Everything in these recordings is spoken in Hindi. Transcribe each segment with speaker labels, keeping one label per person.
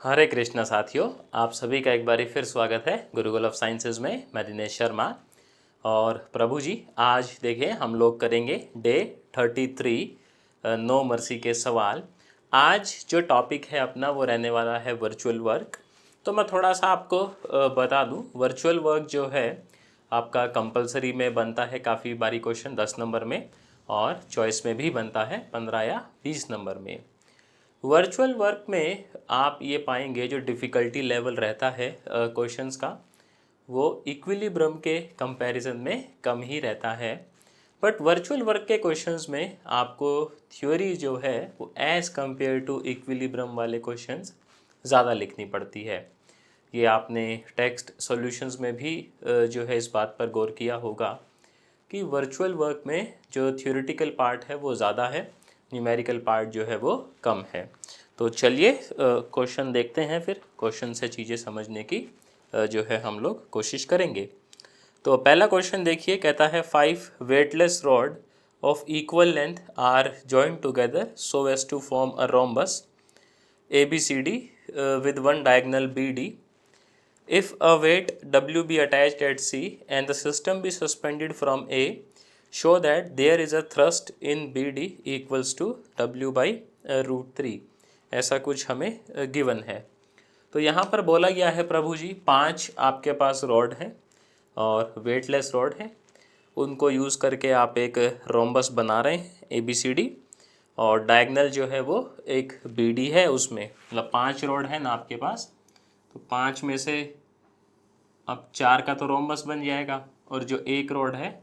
Speaker 1: हरे कृष्णा साथियों, आप सभी का एक बार फिर स्वागत है गुरुकुल ऑफ साइंसेज में। मैं दिनेश शर्मा। और प्रभु जी, आज देखिए हम लोग करेंगे डे 33 नो मर्सी के सवाल। आज जो टॉपिक है अपना वो रहने वाला है वर्चुअल वर्क। तो मैं थोड़ा सा आपको बता दूं, वर्चुअल वर्क जो है आपका कंपलसरी में बनता है काफ़ी बारी क्वेश्चन 10 नंबर में, और चॉइस में भी बनता है 15 या 20 नंबर में। वर्चुअल वर्क में आप ये पाएंगे जो डिफ़िकल्टी लेवल रहता है क्वेश्चंस का, वो इक्विलिब्रियम के कंपैरिजन में कम ही रहता है। बट वर्चुअल वर्क के क्वेश्चंस में आपको थ्योरी जो है वो एज़ कंपेयर टू इक्विलिब्रियम वाले क्वेश्चंस ज़्यादा लिखनी पड़ती है। ये आपने टेक्स्ट सॉल्यूशंस में भी जो है इस बात पर गौर किया होगा कि वर्चुअल वर्क में जो थ्योरेटिकल पार्ट है वो ज़्यादा है, न्यूमेरिकल पार्ट जो है वो कम है। तो चलिए क्वेश्चन देखते हैं, फिर क्वेश्चन से चीज़ें समझने की जो है हम लोग कोशिश करेंगे। तो पहला क्वेश्चन देखिए, कहता है 5 weightless rod of equal length are joined together so as to form a rhombus ABCD with one diagonal BD. If a weight W be attached at C and the system be suspended from A, show that there is a thrust in BD equals to W by √3। ऐसा कुछ हमें गिवन है। तो यहाँ पर बोला गया है प्रभु जी 5 आपके पास रॉड हैं और वेटलेस रॉड हैं, उनको यूज़ करके आप एक रोम्बस बना रहे हैं ABCD, और डायगनल जो है वो एक BD है उसमें, मतलब 5 रॉड है ना आपके पास। तो 5 में से अब 4 का तो रोम्बस बन जाएगा, और जो एक रॉड है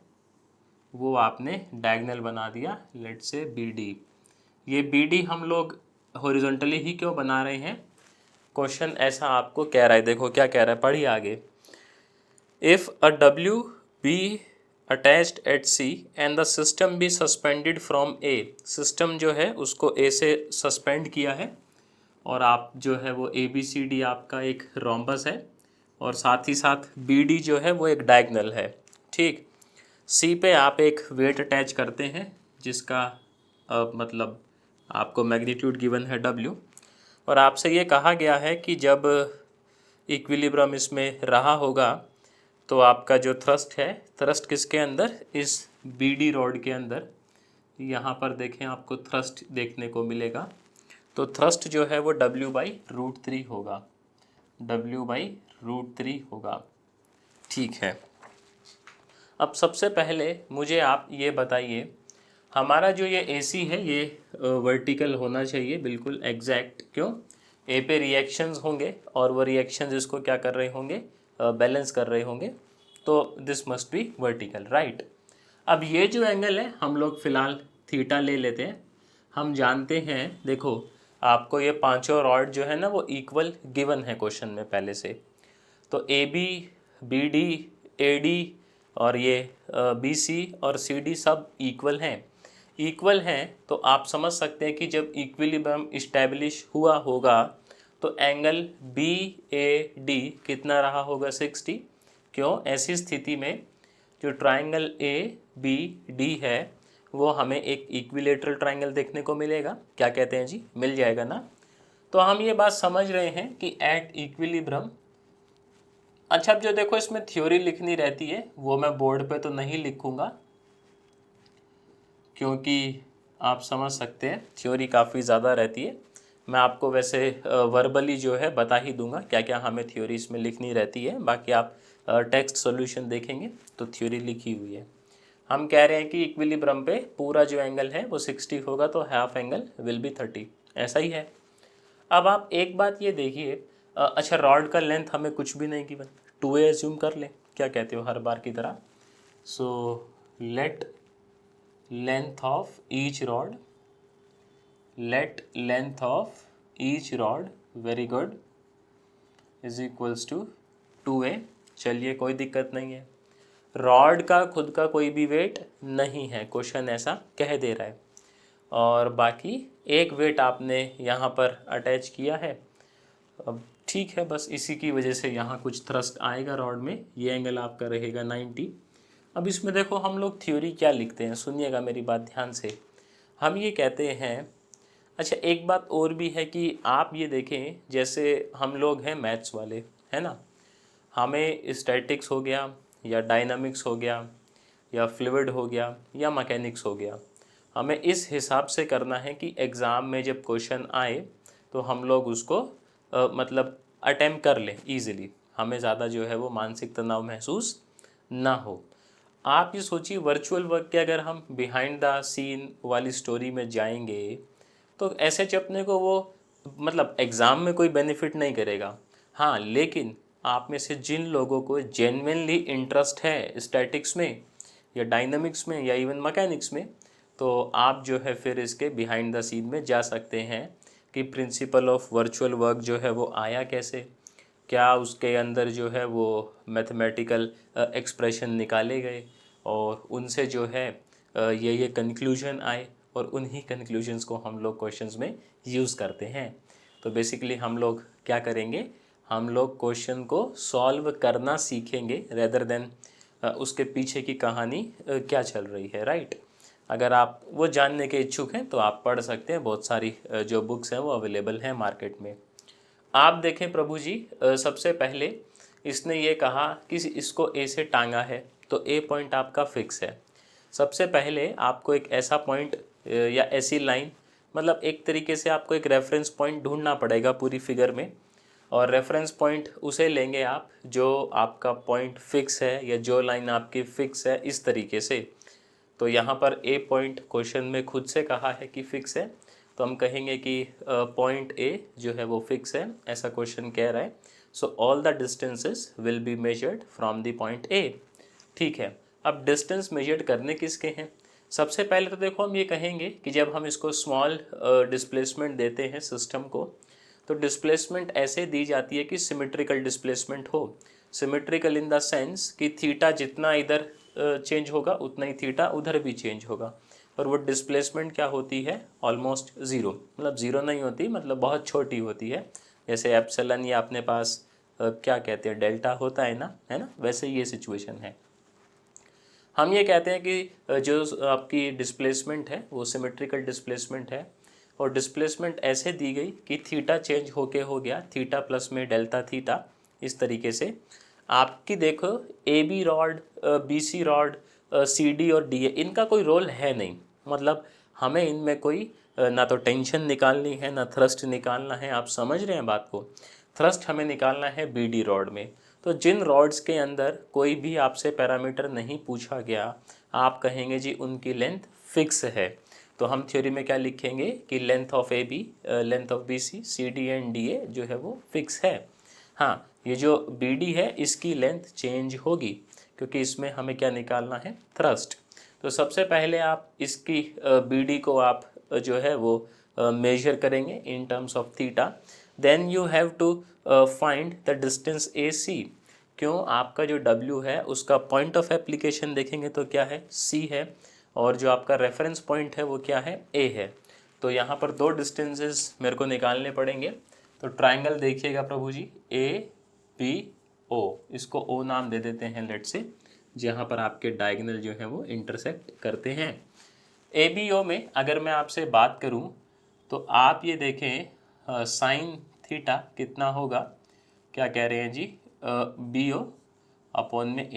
Speaker 1: वो आपने डायगनल बना दिया, लेट से BD। ये BD हम लोग हॉरिजॉन्टली ही क्यों बना रहे हैं, क्वेश्चन ऐसा आपको कह रहा है। देखो क्या कह रहा है, पढ़िए आगे। If a W be attached at C and the system be suspended from A, system जो है उसको A से सस्पेंड किया है, और आप जो है वो ABCD आपका एक रोम्बस है, और साथ ही साथ BD जो है वो एक डायगनल है। ठीक, C पे आप एक वेट अटैच करते हैं जिसका मतलब आपको मैग्नीट्यूड गिवन है W, और आपसे ये कहा गया है कि जब इक्विलिब्रियम इसमें रहा होगा तो आपका जो थ्रस्ट है, थ्रस्ट किसके अंदर, इस BD रॉड के अंदर। यहाँ पर देखें आपको थ्रस्ट देखने को मिलेगा, तो थ्रस्ट जो है वो W/√3 होगा, W/√3 होगा। ठीक है, अब सबसे पहले मुझे आप ये बताइए, हमारा जो ये AC है ये वर्टिकल होना चाहिए, बिल्कुल एग्जैक्ट। क्यों, A पे रिएक्शंस होंगे और वो रिएक्शंस इसको क्या कर रहे होंगे, बैलेंस कर रहे होंगे, तो this must be vertical, right. अब ये जो एंगल है हम लोग फ़िलहाल थीटा ले लेते हैं। हम जानते हैं, देखो आपको ये पांचों रॉड जो है ना वो इक्वल गिवन है क्वेश्चन में पहले से। तो AB, BD, AD और ये BC और CD सब इक्वल हैं। इक्वल हैं तो आप समझ सकते हैं कि जब इक्विलिब्रियम इस्टेब्लिश हुआ होगा तो एंगल BAD कितना रहा होगा, 60। क्यों, ऐसी स्थिति में जो ट्राइंगल ABD है वो हमें एक इक्विलेटरल ट्राइंगल देखने को मिलेगा। क्या कहते हैं जी, मिल जाएगा ना। तो हम ये बात समझ रहे हैं कि एट इक्विलिब्रियम। अच्छा, अब जो देखो इसमें थ्योरी लिखनी रहती है वो मैं बोर्ड पे तो नहीं लिखूंगा, क्योंकि आप समझ सकते हैं थ्योरी काफ़ी ज़्यादा रहती है। मैं आपको वैसे वर्बली जो है बता ही दूंगा क्या क्या हमें थ्योरी इसमें लिखनी रहती है, बाकी आप टेक्स्ट सॉल्यूशन देखेंगे तो थ्योरी लिखी हुई है। हम कह रहे हैं कि इक्विलिब्रियम पे पूरा जो एंगल है वो 60 होगा, तो हाफ एंगल विल बी 30, ऐसा ही है। अब आप एक बात ये देखिए, अच्छा रॉड का लेंथ हमें कुछ भी नहीं गिवन, 2a एज्यूम कर लें, क्या कहते हो, हर बार की तरह। So let length of each rod, let length of each rod, very good, is equals to 2a। चलिए कोई दिक्कत नहीं है, रॉड का खुद का कोई भी वेट नहीं है, क्वेश्चन ऐसा कह दे रहा है, और बाकी एक वेट आपने यहाँ पर अटैच किया है। अब ठीक है, बस इसी की वजह से यहाँ कुछ थ्रस्ट आएगा रॉड में, ये एंगल आपका रहेगा 90। अब इसमें देखो हम लोग थ्योरी क्या लिखते हैं, सुनिएगा मेरी बात ध्यान से। हम ये कहते हैं अच्छा, एक बात और भी है कि आप ये देखें, जैसे हम लोग हैं मैथ्स वाले, है ना, हमें स्टैटिक्स हो गया या डायनामिक्स हो गया या फ्लूइड हो गया या मैकेनिक्स हो गया, हमें इस हिसाब से करना है कि एग्ज़ाम में जब क्वेश्चन आए तो हम लोग उसको मतलब अटेम्प्ट कर लें इजीली, हमें ज़्यादा जो है वो मानसिक तनाव महसूस ना हो। आप ये सोचिए, वर्चुअल वर्क के अगर हम बिहाइंड द सीन वाली स्टोरी में जाएंगे तो ऐसे चपने को वो मतलब एग्ज़ाम में कोई बेनिफिट नहीं करेगा। हाँ, लेकिन आप में से जिन लोगों को जेन्युइनली इंटरेस्ट है स्टैटिक्स में या डायनामिक्स में या इवन मैकेनिक्स में, तो आप जो है फिर इसके बिहाइंड द सीन में जा सकते हैं कि प्रिंसिपल ऑफ वर्चुअल वर्क जो है वो आया कैसे, क्या उसके अंदर जो है वो मैथमेटिकल एक्सप्रेशन निकाले गए और उनसे जो है ये कंक्लूजन आए और उन्हीं कंक्लूजन्स को हम लोग क्वेश्चंस में यूज़ करते हैं। तो बेसिकली हम लोग क्या करेंगे, हम लोग क्वेश्चन को सॉल्व करना सीखेंगे रेदर देन उसके पीछे की कहानी क्या चल रही है, राइट। अगर आप वो जानने के इच्छुक हैं तो आप पढ़ सकते हैं, बहुत सारी जो बुक्स हैं वो अवेलेबल हैं मार्केट में। आप देखें प्रभु जी, सबसे पहले इसने ये कहा कि इसको ए से टांगा है, तो ए पॉइंट आपका फिक्स है। सबसे पहले आपको एक ऐसा पॉइंट या ऐसी लाइन, मतलब एक तरीके से आपको एक रेफरेंस पॉइंट ढूंढना पड़ेगा पूरी फिगर में, और रेफरेंस पॉइंट उसे लेंगे आप जो आपका पॉइंट फिक्स है या जो लाइन आपकी फिक्स है इस तरीके से। तो यहाँ पर ए पॉइंट क्वेश्चन में खुद से कहा है कि फिक्स है, तो हम कहेंगे कि पॉइंट ए जो है वो फिक्स है, ऐसा क्वेश्चन कह रहा है। So all the distances will be measured from the point A. ठीक है, अब डिस्टेंस मेजर्ड करने किसके हैं? सबसे पहले तो देखो हम ये कहेंगे कि जब हम इसको स्मॉल डिस्प्लेसमेंट देते हैं सिस्टम को, तो डिस्प्लेसमेंट ऐसे दी जाती है कि सिमेट्रिकल डिस्प्लेसमेंट हो। सिमेट्रिकल इन द सेंस कि थीटा जितना इधर चेंज होगा उतना ही थीटा उधर भी चेंज होगा, और वो डिस्प्लेसमेंट क्या होती है, ऑलमोस्ट ज़ीरो, मतलब ज़ीरो नहीं होती, मतलब बहुत छोटी होती है। जैसे एप्सिलॉन या अपने पास क्या कहते हैं डेल्टा होता है ना, है ना, वैसे ये सिचुएशन है। हम ये कहते हैं कि जो आपकी डिस्प्लेसमेंट है वो सिमेट्रिकल डिस्प्लेसमेंट है, और डिस्प्लेसमेंट ऐसे दी गई कि थीटा चेंज होके हो गया थीटा प्लस में डेल्टा थीटा, इस तरीके से। आपकी देखो A B rod, B C rod, C D और डी ए, इनका कोई रोल है नहीं, मतलब हमें इनमें कोई ना तो टेंशन निकालनी है ना थ्रस्ट निकालना है। आप समझ रहे हैं बात को? थ्रस्ट हमें निकालना है बी डी रॉड में। तो जिन रॉड्स के अंदर कोई भी आपसे पैरामीटर नहीं पूछा गया, आप कहेंगे जी उनकी लेंथ फिक्स है। तो हम थ्योरी में क्या लिखेंगे कि length of A B, length of B C, C D and D A जो है वो फिक्स है। हाँ, ये जो बी डी है इसकी लेंथ चेंज होगी क्योंकि इसमें हमें क्या निकालना है, थ्रस्ट। तो सबसे पहले आप इसकी बी डी को आप जो है वो मेजर करेंगे in terms of theta. Then you have to find the distance A C. क्यों? आपका जो W है उसका पॉइंट ऑफ एप्लीकेशन देखेंगे तो क्या है, C है, और जो आपका रेफरेंस पॉइंट है वो क्या है, A है। तो यहाँ पर दो डिस्टेंसेस मेरे को निकालने पड़ेंगे। तो ट्राइंगल देखिएगा प्रभु जी, ABO, इसको O नाम दे देते हैं लेट से, जहाँ पर आपके डायगोनल जो है वो इंटरसेक्ट करते हैं। ABO में अगर मैं आपसे बात करूँ तो आप ये देखें साइन थीटा कितना होगा, क्या कह रहे हैं जी, BO अपॉन में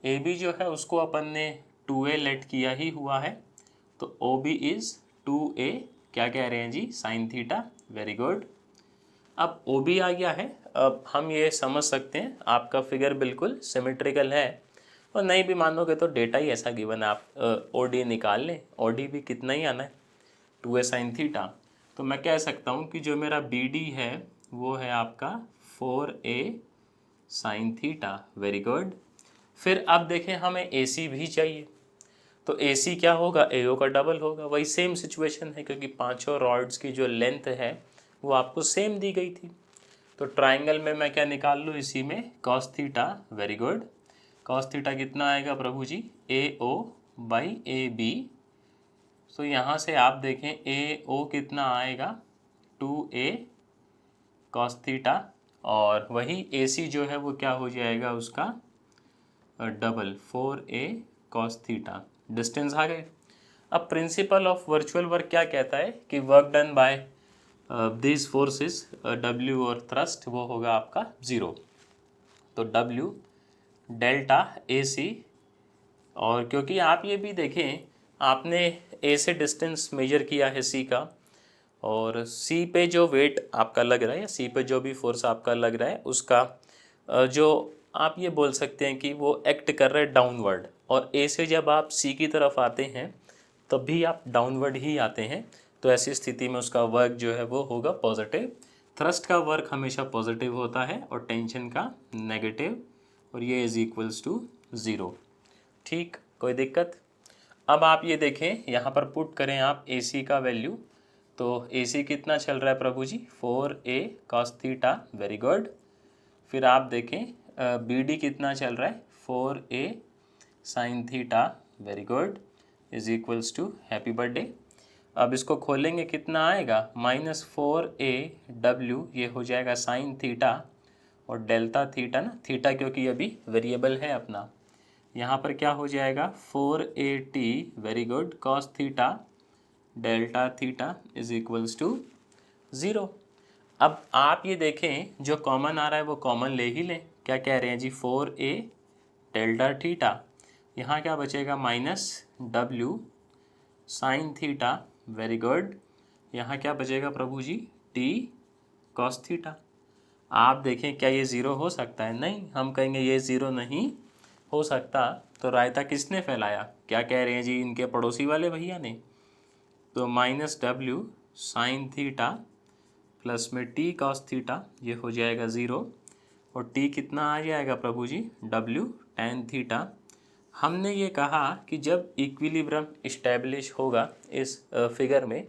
Speaker 1: AB जो है उसको अपन ने 2A लेट किया ही हुआ है, तो OB इज़ 2A, क्या कह रहे हैं जी, साइन थीटा। Very good. अब OB आ गया है, अब हम ये समझ सकते हैं आपका फिगर बिल्कुल सिमेट्रिकल है, और नहीं भी मानोगे तो डेटा ही ऐसा गिवन है, आप OD निकाल लें, OD भी कितना ही आना है, 2A साइन थीटा। तो मैं कह सकता हूँ कि जो मेरा BD है वो है आपका 4A sine theta. Very good. फिर अब देखें हमें AC भी चाहिए, तो AC क्या होगा, AO का डबल होगा। वही सेम सिचुएशन है क्योंकि पांचों रॉड्स की जो लेंथ है वो आपको सेम दी गई थी। तो ट्राइंगल में मैं क्या निकाल लूँ इसी में, cos theta. Very good. Cos theta कितना आएगा प्रभु जी, AO बाई AB। तो यहाँ से आप देखें AO कितना आएगा, 2A कॉस थीटा, और वही AC जो है वो क्या हो जाएगा उसका double, 4A cos theta. Distance आ गए। अब प्रिंसिपल ऑफ वर्चुअल वर्क क्या कहता है कि work done by this forces W और थ्रस्ट वो होगा आपका 0। तो W डेल्टा AC, और क्योंकि आप ये भी देखें, आपने A से डिस्टेंस मेजर किया है C का, और C पे जो वेट आपका लग रहा है या C पे जो भी फोर्स आपका लग रहा है उसका जो आप ये बोल सकते हैं कि वो एक्ट कर रहा है डाउनवर्ड, और A से जब आप C की तरफ आते हैं तब भी आप डाउनवर्ड ही आते हैं। तो ऐसी स्थिति में उसका वर्क जो है वो होगा पॉजिटिव। थ्रस्ट का वर्क हमेशा पॉजिटिव होता है और टेंशन का नेगेटिव, और ये इज इक्वल्स टू 0। ठीक, कोई दिक्कत? अब आप ये देखें, यहाँ पर पुट करें आप AC का वैल्यू। तो AC कितना चल रहा है प्रभु ji? 4A cos theta, very good. फिर आप देखें BD कितना चल रहा है? 4A sin theta, very good, is equals to, happy birthday. अब इसको खोलेंगे, कितना आएगा? -4AW, ये हो जाएगा साइन थीटा, और डेल्टा थीटा ना, थीटा क्योंकि अभी वेरिएबल है अपना, यहाँ पर क्या हो जाएगा? 4AT, very good, cos theta delta theta is equals to 0। अब आप ये देखें, जो कॉमन आ रहा है वो कॉमन ले ही लें। क्या कह रहे हैं जी? 4A डेल्टा थीटा, यहाँ क्या बचेगा? -W sine theta, very good, यहाँ क्या बचेगा प्रभु जी? T cos theta. आप देखें, क्या ये 0 हो सकता है? नहीं, हम कहेंगे ये 0 नहीं हो सकता। तो रायता किसने फैलाया? क्या कह रहे हैं जी? इनके पड़ोसी वाले भैया ने। तो -W साइन थीटा प्लस में T cos थीटा, ये हो जाएगा 0, और T कितना आ जाएगा प्रभु जी? W tan theta. हमने ये कहा कि जब इक्विलिब्रियम इस्टेब्लिश होगा इस फिगर में,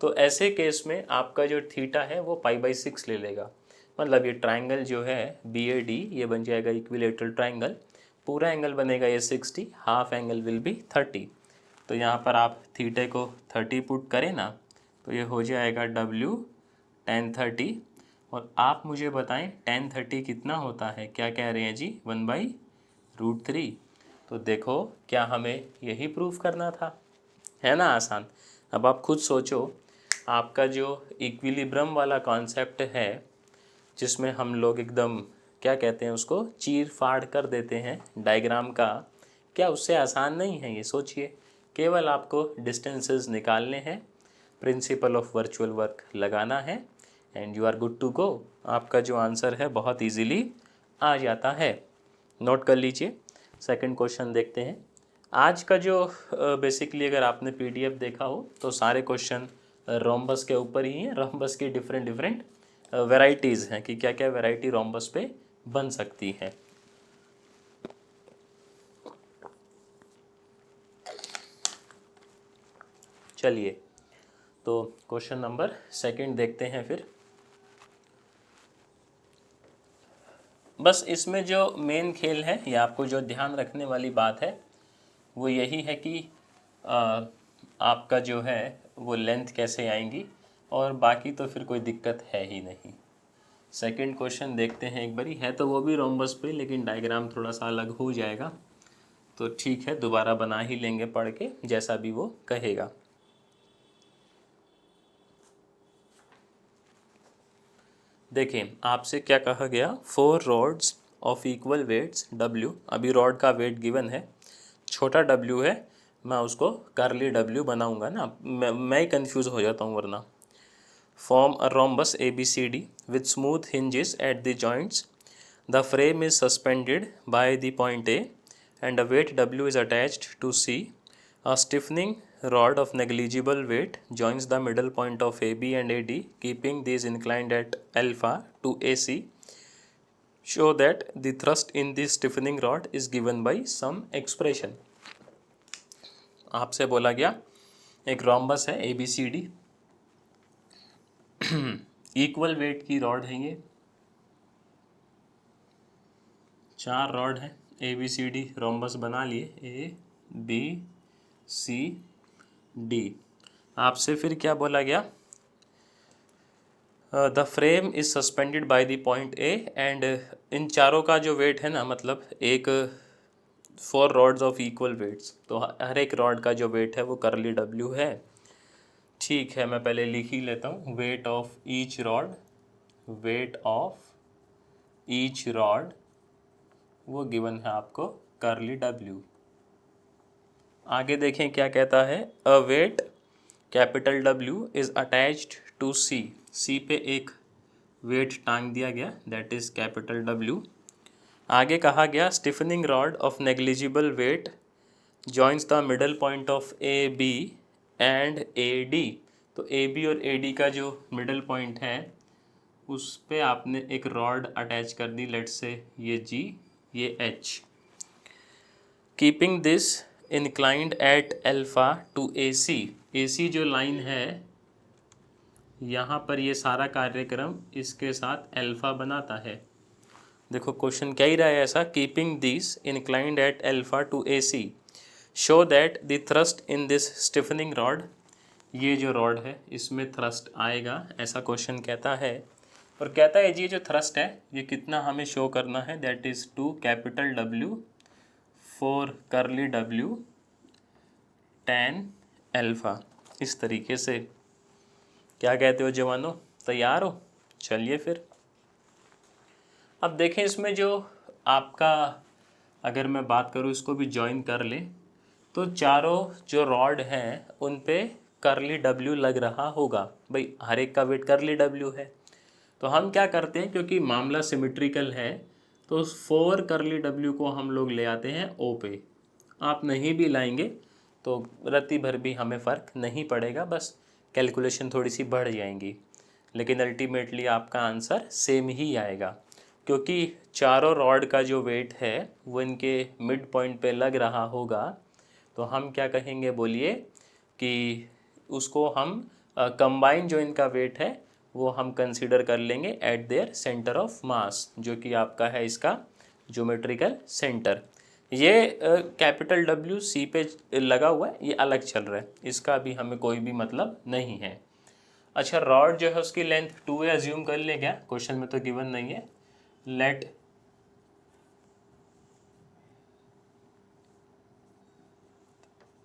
Speaker 1: तो ऐसे केस में आपका जो थीटा है वो π/6 ले लेगा। मतलब ये ट्राइंगल जो है BAD, ये बन जाएगा इक्विलेटरल ट्राइंगल। पूरा एंगल बनेगा ये 60, हाफ एंगल विल बी 30। तो यहाँ पर आप थीटे को 30 पुट करें ना, तो ये हो जाएगा W tan 30। और आप मुझे बताएं tan 30 कितना होता है? क्या कह रहे हैं जी? 1/√3। तो देखो, क्या हमें यही प्रूफ करना था? है ना आसान। अब आप खुद सोचो, आपका जो इक्विलिब्रियम वाला कॉन्सेप्ट है, जिसमें हम लोग एकदम क्या कहते हैं उसको, चीर फाड़ कर देते हैं डायग्राम का, क्या उससे आसान नहीं है? ये सोचिए, केवल आपको डिस्टेंसेस निकालने हैं, प्रिंसिपल ऑफ वर्चुअल वर्क लगाना है, and you are good to go. आपका जो आंसर है बहुत इजीली आ जाता है। नोट कर लीजिए। सेकंड क्वेश्चन देखते हैं। आज का जो बेसिकली अगर आपने PDF देखा हो तो सारे क्वेश्चन रोम्बस के ऊपर ही हैं। रोम्बस की डिफरेंट डिफरेंट वैरायटीज़ हैं कि क्या क्या वैरायटी रोम्बस पे बन सकती है। चलिए, तो क्वेश्चन नंबर सेकंड देखते हैं फिर। बस इसमें जो मेन खेल है या आपको जो ध्यान रखने वाली बात है वो यही है कि आपका जो है वो लेंथ कैसे आएंगी, और बाकी तो फिर कोई दिक्कत है ही नहीं। सेकंड क्वेश्चन देखते हैं एक बारी। है तो वो भी रोम्बस पे, लेकिन डायग्राम थोड़ा सा अलग हो जाएगा, तो ठीक है, दोबारा बना ही लेंगे पढ़ के, जैसा भी वो कहेगा। देखें, आपसे क्या कहा गया? 4 rods of equal weights W। अभी रॉड का वेट गिवन है, छोटा W है, मैं उसको कर्ली W बनाऊंगा ना, मैं ही कंफ्यूज हो जाता हूँ वरना। Form a rhombus ABCD with smooth hinges at the joints. The frame is suspended by the point A and a weight W is attached to C. A stiffening rod of negligible weight joins the middle point of AB and AD, keeping these inclined at alpha to AC. Show that the thrust in the stiffening rod is given by some expression. आपसे बोला गया एक रोम्बस है ABCD, इक्वल वेट की रॉड है, ये 4 रॉड है, ABCD रोम्बस बना लिए, ABCD। आपसे फिर क्या बोला गया? The frame is suspended by the point A, and in चारों का जो वेट है ना, मतलब एक 4 रॉड्स ऑफ इक्वल वेट्स, तो हर एक रॉड का जो वेट है वो करली डब्ल्यू है। ठीक है, मैं पहले लिख ही लेता हूँ, weight of each rod, weight of each rod वो गिवन है आपको करली डब्ल्यू। आगे देखें क्या कहता है, a weight capital W is attached to C, C पे एक वेट टांग दिया गया, दैट इज कैपिटल डब्ल्यू। आगे कहा गया stiffening rod of negligible weight joins the middle point of A B and A D. तो ए बी और ए डी का जो मिडल पॉइंट है उस पे आपने एक रॉड अटैच कर दी, लेट से ये जी, ये H. Keeping this inclined at alpha to A C, A C जो लाइन है यहाँ पर ये सारा कार्यक्रम इसके साथ एल्फा बनाता है। देखो क्वेश्चन क्या ही रहा है ऐसा, keeping this inclined at alpha to A C show that the thrust in this stiffening rod, ये जो रॉड है इसमें थ्रस्ट आएगा, ऐसा क्वेश्चन कहता है। और कहता है जी जो थ्रस्ट है ये कितना हमें शो करना है, that is two capital W four curly W tan alpha. इस तरीके से क्या कहते हो जवानों, तैयार हो? चलिए फिर अब देखें इसमें जो आपका, अगर मैं बात करूँ इसको भी ज्वाइन कर लें तो चारों जो रॉड हैं उन पे करली डब्ल्यू लग रहा होगा। भाई हर एक का वेट करली डब्ल्यू है, तो हम क्या करते हैं, क्योंकि मामला सिमेट्रिकल है तो 4 करली डब्ल्यू को हम लोग ले आते हैं ओ पे। आप नहीं भी लाएंगे तो रत्ती भर भी हमें फ़र्क नहीं पड़ेगा, बस कैलकुलेशन थोड़ी सी बढ़ जाएंगी, लेकिन अल्टीमेटली आपका आंसर सेम ही आएगा, क्योंकि चारों रॉड का जो वेट है वो इनके मिड पॉइंट पे लग रहा होगा। तो हम क्या कहेंगे बोलिए कि उसको हम कंबाइन जो इनका वेट है वो हम कंसीडर कर लेंगे eight there centre of mass, जो कि आपका है इसका ज्योमेट्रिकल सेंटर। ये कैपिटल डब्ल्यू सी पे लगा हुआ है, ये अलग चल रहा है, इसका भी हमें कोई भी मतलब नहीं है। अच्छा, रॉड जो है उसकी लेंथ 2a अज्यूम कर लें क्या, क्वेश्चन में तो गिवन नहीं है। Let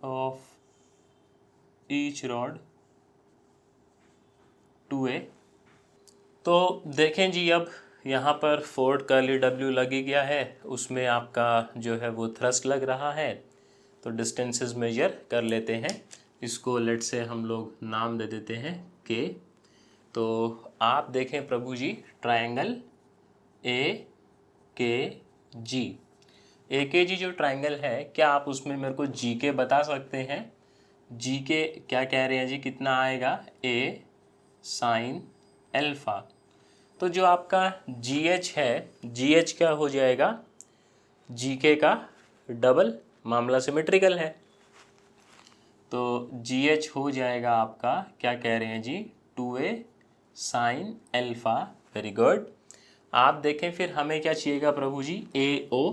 Speaker 1: of each rod 2a। तो देखें जी, अब यहाँ पर 4 करली डब्ल्यू लगी गया है, उसमें आपका जो है वो थ्रस्ट लग रहा है, तो डिस्टेंसेस मेजर कर लेते हैं। इसको लेट से हम लोग नाम दे देते हैं के। तो आप देखें प्रभु जी, ट्रायंगल ए के जी, ए के जी जो ट्रायंगल है, क्या आप उसमें मेरे को जी के बता सकते हैं? जी के क्या कह रहे हैं जी, कितना आएगा, ए साइन एल्फा। तो जो आपका जी एच है, जी एच क्या हो जाएगा, जी के का डबल, मामला सिमेट्रिकल है, तो जी एच हो जाएगा आपका, क्या कह रहे हैं जी, 2a sine alpha. Very good. आप देखें फिर हमें क्या चाहिएगा प्रभु जी, ए ओ,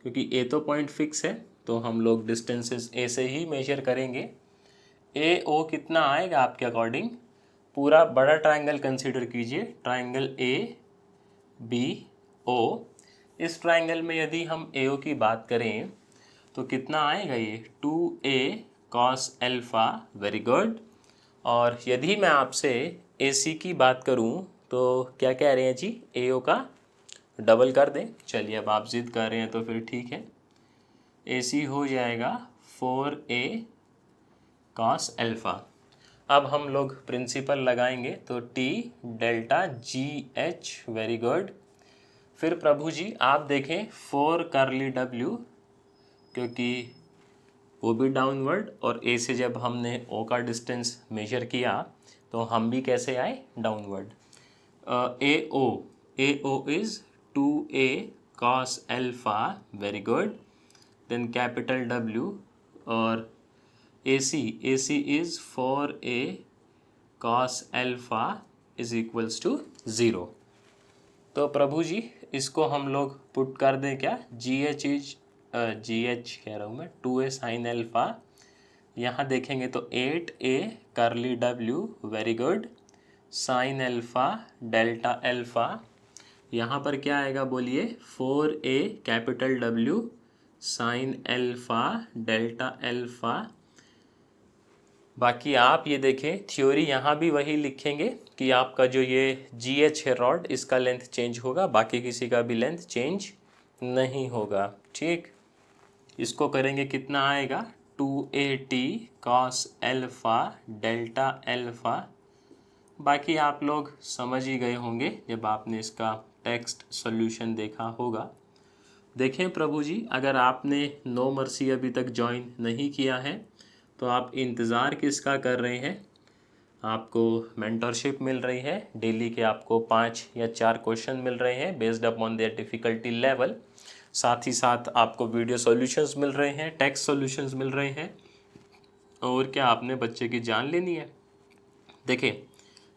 Speaker 1: क्योंकि ए तो पॉइंट फिक्स है तो हम लोग डिस्टेंसेस ए से ही मेजर करेंगे। ए ओ कितना आएगा आपके अकॉर्डिंग, पूरा बड़ा ट्रायंगल कंसीडर कीजिए, ट्रायंगल ए बी ओ। इस ट्रायंगल में यदि हम ए ओ की बात करें तो कितना आएगा ये, 2a cos alpha. Very good. और यदि मैं आपसे ए सी की बात करूं तो क्या कह रहे हैं जी, ए ओ का डबल कर दें। चलिए अब आप जिद कर रहे हैं तो फिर ठीक है, ए सी हो जाएगा 4a cos एल्फा। अब हम लोग प्रिंसिपल लगाएंगे तो T delta G H. Very good. फिर प्रभु जी आप देखें 4 करली डब्ल्यू, क्योंकि वो भी डाउनवर्ड, और ए से जब हमने ओ का डिस्टेंस मेजर किया तो हम भी कैसे आए, downward. A O is 2a cos alpha. Very good. Then capital W, और A C is 4a cos alpha is equals to 0। तो प्रभु जी इसको हम लोग पुट कर दें क्या, जी एच इज, जी एच कह रहा हूँ मैं, 2a साइन एल्फा। यहाँ देखेंगे तो 8a करली W. Very good. Sine alpha delta alpha, यहाँ पर क्या आएगा बोलिए, 4a capital W sine alpha delta alpha. बाकी आप ये देखें थ्योरी यहाँ भी वही लिखेंगे कि आपका जो ये GH है रॉड, इसका लेंथ चेंज होगा, बाकी किसी का भी लेंथ चेंज नहीं होगा। ठीक, इसको करेंगे कितना आएगा 2AT cos alpha delta alpha. बाकी आप लोग समझ ही गए होंगे जब आपने इसका टेक्स्ट सॉल्यूशन देखा होगा। देखें प्रभु जी, अगर आपने नो मर्सी अभी तक ज्वाइन नहीं किया है तो आप इंतज़ार किसका कर रहे हैं? आपको मेंटरशिप मिल रही है, डेली के आपको 5 या 4 क्वेश्चन मिल रहे हैं based upon their difficulty level. साथ ही साथ आपको वीडियो सॉल्यूशंस मिल रहे हैं, टेक्स्ट सॉल्यूशंस मिल रहे हैं। और क्या आपने बच्चे की जान लेनी है? देखिए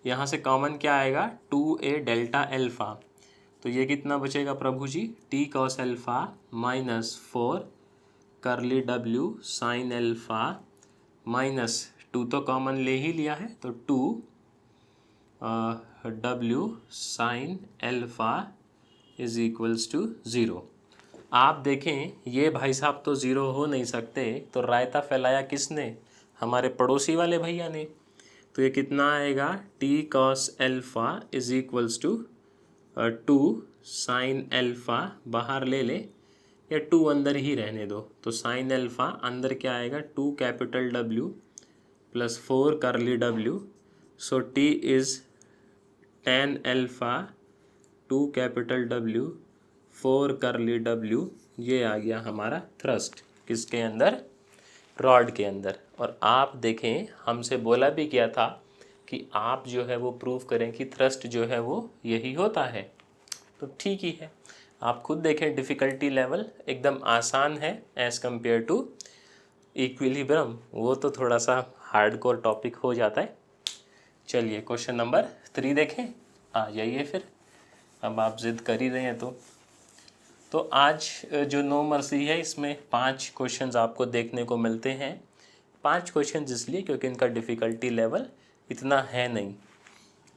Speaker 1: यहाँ से कॉमन क्या आएगा 2A डेल्टा अल्फ़ा, तो ये कितना बचेगा प्रभु जी T cos alpha minus 4 curly W sine alpha minus 2 तो कॉमन ले ही लिया है तो 2 W sine alpha is equals to 0। आप देखें ये भाई साहब तो ज़ीरो हो नहीं सकते, तो रायता फैलाया किसने? हमारे पड़ोसी वाले भैया ने। तो ये कितना आएगा T cos alpha is equals to 2 sine alpha, बाहर ले ले या 2 अंदर ही रहने दो, तो साइन अल्फ़ा अंदर क्या आएगा 2 capital W plus 4 curly W, so T is tan alpha 2 capital W 4 curly W, ये आ गया हमारा थ्रस्ट किसके अंदर? रॉड के अंदर। और आप देखें हमसे बोला भी किया था कि आप जो है वो प्रूव करें कि थ्रस्ट जो है वो यही होता है, तो ठीक ही है। आप खुद देखें डिफ़िकल्टी लेवल एकदम आसान है एज़ कम्पेयर टू इक्विलिब्रियम, वो तो थोड़ा सा हार्डकोर टॉपिक हो जाता है। चलिए क्वेश्चन नंबर 3 देखें। आ जाइए फिर, अब आप ज़िद कर ही रहे हैं तो आज जो नो मर्सी है इसमें 5 क्वेश्चंस आपको देखने को मिलते हैं। 5 क्वेश्चंस इसलिए क्योंकि इनका डिफ़िकल्टी लेवल इतना है नहीं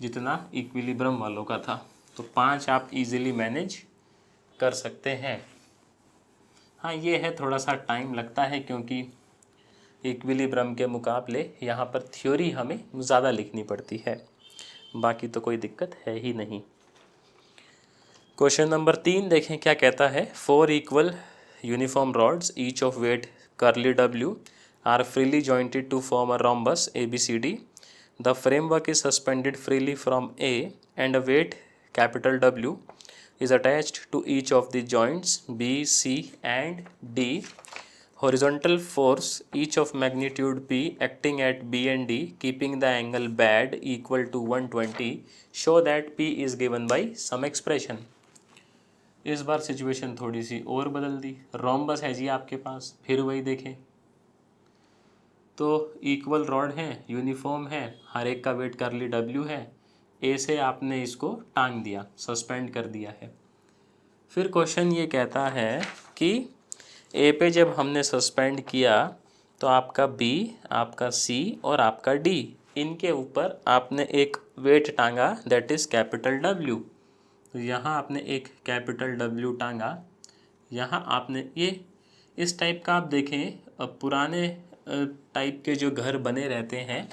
Speaker 1: जितना इक्विलिब्रियम वालों का था, तो 5 आप इजीली मैनेज कर सकते हैं। हाँ ये है थोड़ा सा टाइम लगता है क्योंकि इक्विलिब्रियम के मुकाबले यहाँ पर थ्योरी हमें ज़्यादा लिखनी पड़ती है, बाकी तो कोई दिक्कत है ही नहीं। क्वेश्चन नंबर 3 देखें क्या कहता है। 4 equal uniform rods each of weight curly W are freely jointed to form a rhombus ABCD. The framework is suspended freely from A and a weight capital W is attached to each of the joints B, C and D. Horizontal force each of magnitude P acting at B and D keeping the angle bad equal to 120. Show that P is given by some expression. इस बार सिचुएशन थोड़ी सी और बदल दी। रोम्बस है जी आपके पास, फिर वही देखें तो इक्वल रॉड है, यूनिफॉर्म है, हर एक का वेट करली W है। ए से आपने इसको टांग दिया, सस्पेंड कर दिया है। फिर क्वेश्चन ये कहता है कि ए पे जब हमने सस्पेंड किया तो आपका B, आपका C और आपका D, इनके ऊपर आपने एक वेट टांगा दैट इज़ कैपिटल W। तो यहाँ आपने एक कैपिटल W टांगा, यहाँ आपने ये इस टाइप का आप देखें पुराने टाइप के जो घर बने रहते हैं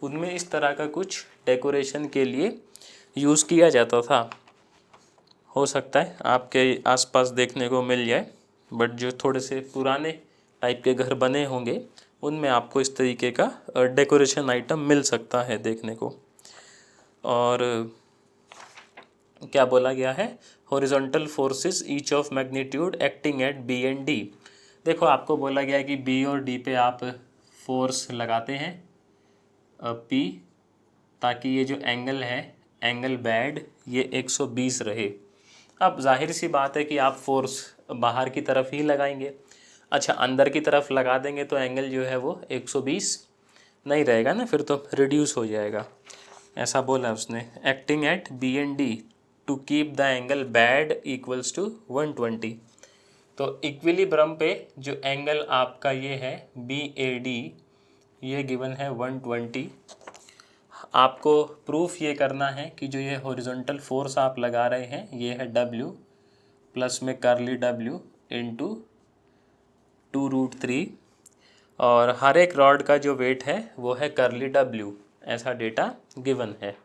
Speaker 1: उनमें इस तरह का कुछ डेकोरेशन के लिए यूज़ किया जाता था। हो सकता है आपके आसपास देखने को मिल जाए, बट जो थोड़े से पुराने टाइप के घर बने होंगे उनमें आपको इस तरीके का डेकोरेशन आइटम मिल सकता है देखने को। और क्या बोला गया है? Horizontal forces each of magnitude acting at B and D। देखो आपको बोला गया है कि B और D पे आप फोर्स लगाते हैं P, ताकि ये जो एंगल है एंगल बैड ये 120 रहे। अब जाहिर सी बात है कि आप फोर्स बाहर की तरफ ही लगाएंगे। अच्छा अंदर की तरफ लगा देंगे तो एंगल जो है वो 120 नहीं रहेगा ना, फिर तो रिड्यूस हो जाएगा। ऐसा बोला उसने, acting at B and D to keep the angle BAD equals to 120। तो इक्विलिब्रियम पे जो एंगल आपका ये है BAD, ये गिवन है 120। आपको प्रूफ ये करना है कि जो ये हॉरिजॉन्टल फोर्स आप लगा रहे हैं ये है W प्लस में करली W इंटू 2√3 और हर एक रॉड का जो वेट है वो है करली डब्ल्यू, ऐसा डेटा गिवन है।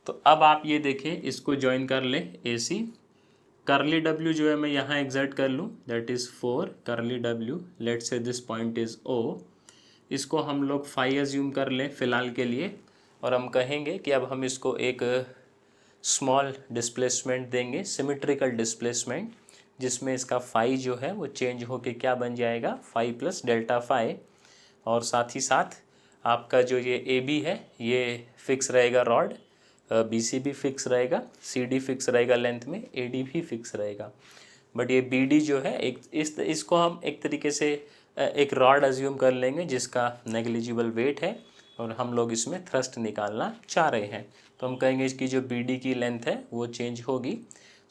Speaker 1: तो अब आप ये देखें, इसको ज्वाइन कर लें ए सी। करली डब्ल्यू जो है मैं यहाँ एग्जर्ट कर लूँ, that is 4 curly W, let's say this point is O. इसको हम लोग फाई एज्यूम कर लें फ़िलहाल के लिए, और हम कहेंगे कि अब हम इसको एक स्मॉल डिस्प्लेसमेंट देंगे, सिमेट्रिकल डिस्प्लेसमेंट, जिसमें इसका फाई जो है वो चेंज होके क्या बन जाएगा, फाई प्लस डेल्टा फाई। और साथ ही साथ आपका जो ये ए बी है ये फिक्स रहेगा रॉड, बी सी भी फिक्स रहेगा, सी डी फिक्स रहेगा लेंथ में, ए डी भी फिक्स रहेगा। बट ये बी डी जो है एक इसको हम एक तरीके से एक रॉड अज्यूम कर लेंगे जिसका नेग्लिजिबल वेट है, और हम लोग इसमें थ्रस्ट निकालना चाह रहे हैं। तो हम कहेंगे इसकी जो बी डी की लेंथ है वो चेंज होगी।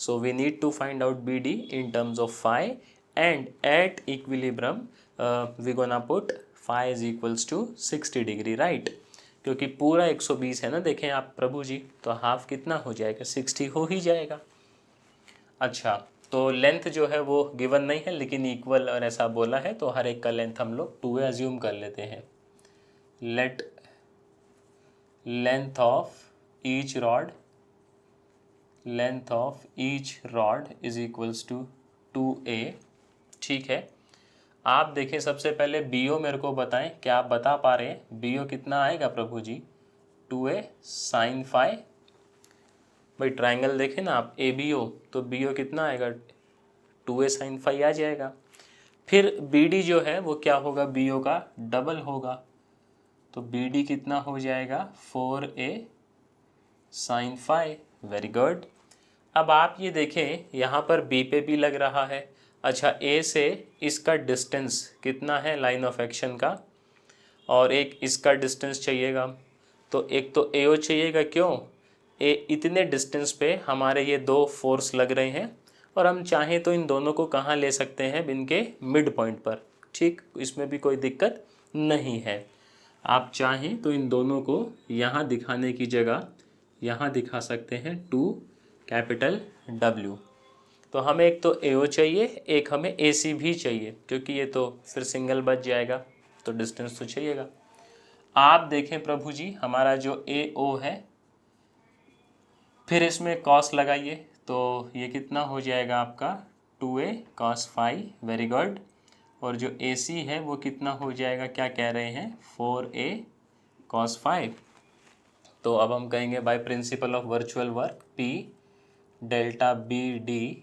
Speaker 1: So we need to find out B D in terms of phi, and at equilibrium we gonna put phi is equals to 60 degree, right? क्योंकि पूरा 120 है ना, देखें आप प्रभु जी, तो हाफ कितना हो जाएगा, 60 हो ही जाएगा। अच्छा, तो लेंथ जो है वो गिवन नहीं है लेकिन इक्वल और ऐसा बोला है, तो हर एक का लेंथ हम लोग 2a अज्यूम कर लेते हैं। Let length of each rod is equals to 2a, ठीक है। आप देखें सबसे पहले BO मेरे को बताएं, क्या आप बता पा रहे हैं BO कितना आएगा Prabhu ji? 2a sine phi. भाई ट्राइंगल देखें ना आप ABO, तो BO कितना आएगा, 2a साइन फाई आ जाएगा। फिर BD जो है वो क्या होगा, BO का डबल होगा, तो BD कितना हो जाएगा, 4a sine phi. Very good. अब आप ये देखें यहाँ पर B पे भी लग रहा है। अच्छा, A से इसका डिस्टेंस कितना है लाइन ऑफ एक्शन का, और एक इसका डिस्टेंस चाहिएगा, तो एक तो AO चाहिएगा। क्यों? इतने डिस्टेंस पे हमारे ये दो फोर्स लग रहे हैं, और हम चाहें तो इन दोनों को कहाँ ले सकते हैं, इनके मिड पॉइंट पर, ठीक, इसमें भी कोई दिक्कत नहीं है। आप चाहें तो इन दोनों को यहाँ दिखाने की जगह यहाँ दिखा सकते हैं 2 कैपिटल W। तो हमें एक तो AO चाहिए, एक हमें AC भी चाहिए, क्योंकि ये तो फिर सिंगल बच जाएगा, तो डिस्टेंस तो चाहिएगा। आप देखें प्रभु जी, हमारा जो AO है, फिर इसमें कॉस लगाइए, तो ये कितना हो जाएगा आपका, 2a cos phi. Very good. और जो AC है वो कितना हो जाएगा, क्या कह रहे हैं, 4a cos फाई। तो अब हम कहेंगे by principle of virtual work P delta BD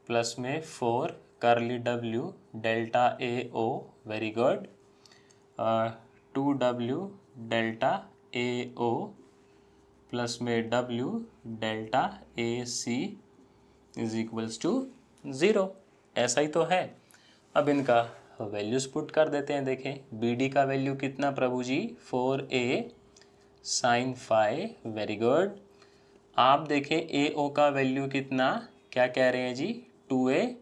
Speaker 1: plus में 4 curly W delta AO, very good, 2W delta AO plus में W delta AC is equals to 0। ऐसा ही तो है। अब इनका वैल्यूज पुट कर देते हैं। देखें BD का वैल्यू कितना Prabhu ji, 4a sine phi. Very good. आप देखें AO का वैल्यू कितना, क्या कह रहे हैं जी, 2a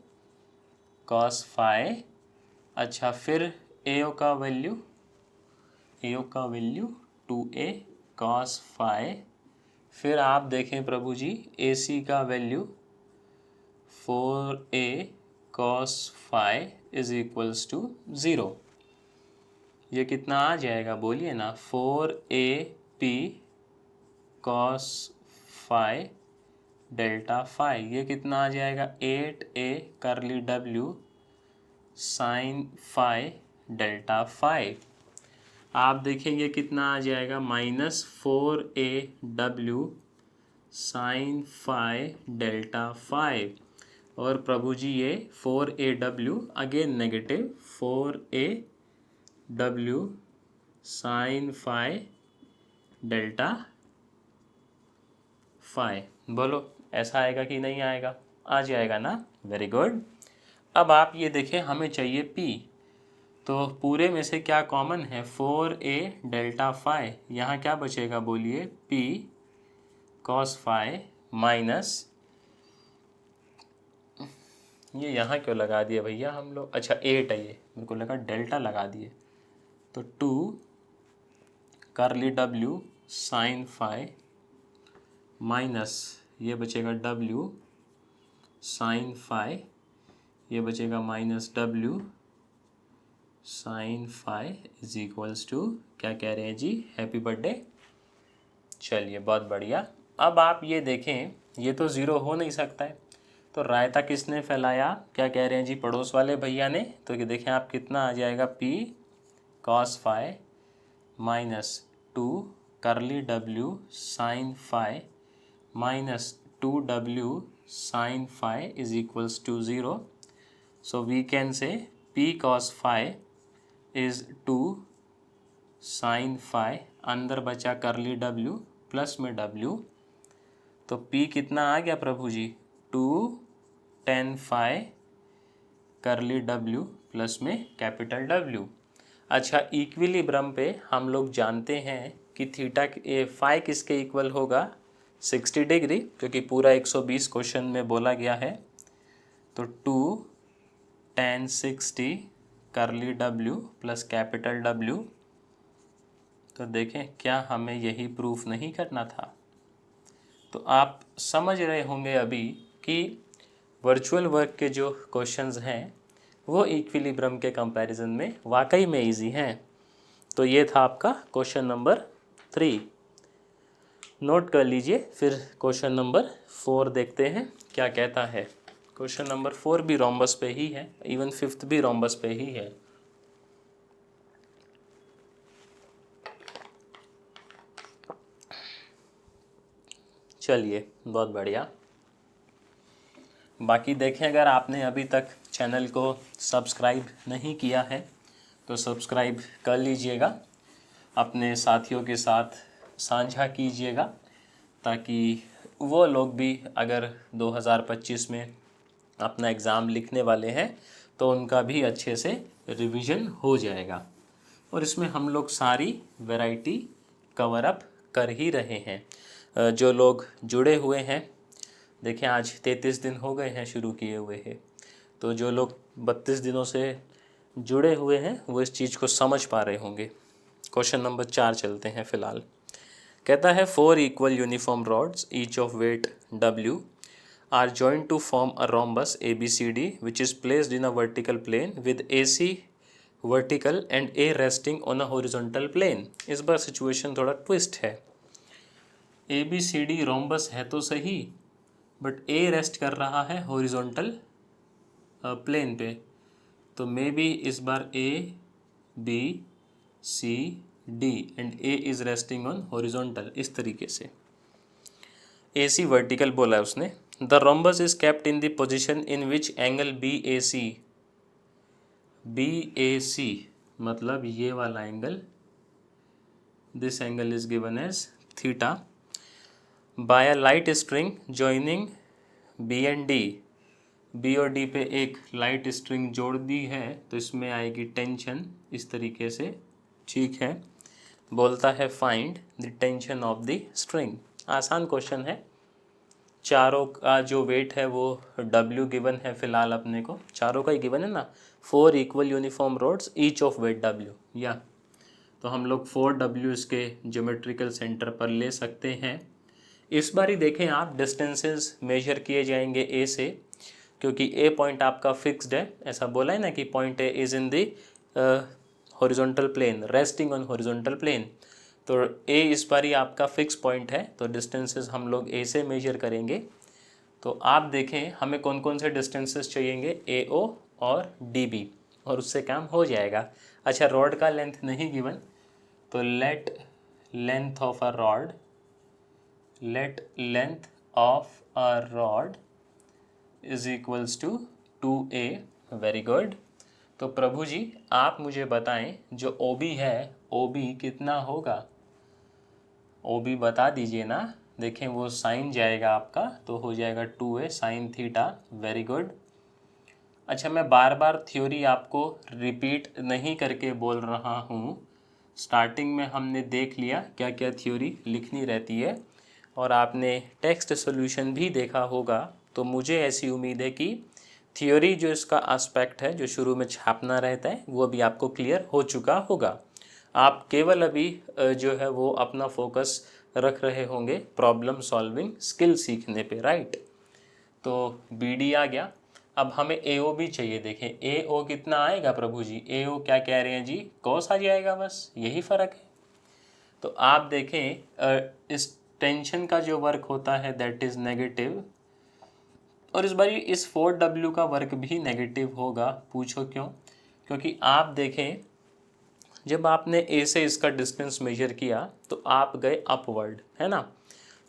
Speaker 1: cos फाई। अच्छा, फिर AO का वैल्यू 2a cos फाई। फिर आप देखें प्रभु जी AC का value 4a cos phi is equals to 0। ये कितना आ जाएगा, बोलिए ना, 4AP cos phi delta phi. ये कितना आ जाएगा, 8a curly W sine phi delta phi. आप देखेंगे कितना आ जाएगा, -4AW sine phi delta phi. और प्रभु जी ये 4AW again negative, 4AW sine phi delta phi. बोलो ऐसा आएगा कि नहीं आएगा, आ जाएगा ना, वेरी गुड। अब आप ये देखें, हमें चाहिए P, तो पूरे में से क्या कॉमन है, 4a डेल्टा फाई। यहाँ क्या बचेगा, बोलिए, P cos फाई माइनस, ये यहाँ क्यों लगा दिए भैया हम लोग, अच्छा 8 है, ये मेरे को लगा डेल्टा लगा दिए, तो 2 करली W साइन फाई माइनस ये बचेगा W साइन फाई, ये बचेगा minus W sine phi is equals to, क्या कह रहे हैं जी, हैप्पी बर्थडे। चलिए बहुत बढ़िया। अब आप ये देखें, ये तो ज़ीरो हो नहीं सकता है, तो रायता किसने फैलाया, क्या कह रहे हैं जी, पड़ोस वाले भैया ने। तो ये देखें आप कितना आ जाएगा, P cos phi minus two curly W sine phi minus two W sine phi is equals to zero. So we can say P cos phi is two sine phi, अंदर बचा करली डब्ल्यू प्लस में डब्ल्यू, तो P कितना आ गया प्रभु जी, 2 tan phi curly W plus में कैपिटल डब्ल्यू। अच्छा, इक्विलिब्रियम पे हम लोग जानते हैं कि थीटा फाई किसके इक्वल होगा, 60 डिग्री, क्योंकि पूरा 120 क्वेश्चन में बोला गया है। तो 2 tan 60 करली डब्ल्यू प्लस कैपिटल डब्ल्यू। तो देखें, क्या हमें यही प्रूफ नहीं करना था। तो आप समझ रहे होंगे अभी कि वर्चुअल वर्क के जो क्वेश्चंस हैं वो इक्विलिब्रियम के कंपैरिजन में वाकई में इजी हैं। तो ये था आपका क्वेश्चन नंबर 3, नोट कर लीजिए। फिर क्वेश्चन नंबर 4 देखते हैं क्या कहता है। क्वेश्चन नंबर 4 भी रोम्बस पे ही है, इवन 5th भी रोम्बस पे ही है। चलिए बहुत बढ़िया। बाकी देखें, अगर आपने अभी तक चैनल को सब्सक्राइब नहीं किया है तो सब्सक्राइब कर लीजिएगा, अपने साथियों के साथ साझा कीजिएगा, ताकि वो लोग भी अगर 2025 में अपना एग्ज़ाम लिखने वाले हैं तो उनका भी अच्छे से रिवीजन हो जाएगा। और इसमें हम लोग सारी वैरायटी कवर अप कर ही रहे हैं। जो लोग जुड़े हुए हैं, देखें आज 33 दिन हो गए हैं शुरू किए हुए हैं, तो जो लोग 32 दिनों से जुड़े हुए हैं वो इस चीज़ को समझ पा रहे होंगे। क्वेश्चन नंबर 4 चलते हैं फ़िलहाल। कहता है 4 equal uniform rods each of weight W are joint to form a rhombus ABCD which is placed in a vertical plane with AC vertical and A resting on a horizontal plane. इस बार सिचुएशन थोड़ा ट्विस्ट है। ABCD रोम्बस है तो सही, बट A रेस्ट कर रहा है हॉरिजॉन्टल प्लेन पे, तो मे बी इस बार A B C D and A is resting on horizontal, इस तरीके से। AC वर्टिकल बोला है उसने। The rhombus is kept in the position in which angle BAC मतलब ये वाला एंगल, this angle is given as theta, by a light string joining B and D। B और D पे एक लाइट स्ट्रिंग जोड़ दी है तो इसमें आएगी टेंशन इस तरीके से, ठीक है। बोलता है find the tension of the string. आसान क्वेश्चन है। चारों का जो वेट है वो W गिवन है फिलहाल अपने को, चारों का ही गिवन है ना, 4 equal uniform rods each of weight W, या तो हम लोग 4W इसके ज्योमेट्रिकल सेंटर पर ले सकते हैं। इस बार ही देखें आप, डिस्टेंसेस मेजर किए जाएंगे A से, क्योंकि A पॉइंट आपका फिक्स्ड है, ऐसा बोला है ना कि point A is in the horizontal plane, resting on horizontal plane, तो A इस बार ही आपका फिक्स पॉइंट है, तो डिस्टेंसेस हम लोग A से मेजर करेंगे। तो आप देखें हमें कौन कौन से डिस्टेंसेस चाहिएंगे, AO और DB, और उससे काम हो जाएगा। अच्छा, रॉड का लेंथ नहीं गिवन, तो let length of a rod, let length of a rod is equals to 2A। Very good. तो प्रभु जी आप मुझे बताएं, जो OB है OB कितना होगा, OB बता दीजिए ना। देखें वो साइन जाएगा आपका, तो हो जाएगा 2A sine theta. Very good. अच्छा, मैं बार बार थ्योरी आपको रिपीट नहीं करके बोल रहा हूँ, स्टार्टिंग में हमने देख लिया क्या क्या थ्योरी लिखनी रहती है, और आपने टेक्स्ट सॉल्यूशन भी देखा होगा। तो मुझे ऐसी उम्मीद है कि थ्योरी जो इसका एस्पेक्ट है जो शुरू में छापना रहता है वो भी आपको क्लियर हो चुका होगा। आप केवल अभी जो है वो अपना फोकस रख रहे होंगे प्रॉब्लम सॉल्विंग स्किल सीखने पे, राइट। तो BD आ गया। अब हमें AO भी चाहिए। देखें AO कितना आएगा प्रभु जी, AO क्या कह रहे हैं जी, कॉस आ जाएगा, बस यही फ़र्क है। तो आप देखें इस टेंशन का जो वर्क होता है दैट इज़ नेगेटिव, और इस बारी इस 4W का वर्क भी नेगेटिव होगा। पूछो क्यों? क्योंकि आप देखें जब आपने A से इसका डिस्टेंस मेजर किया तो आप गए अपवर्ड, है ना,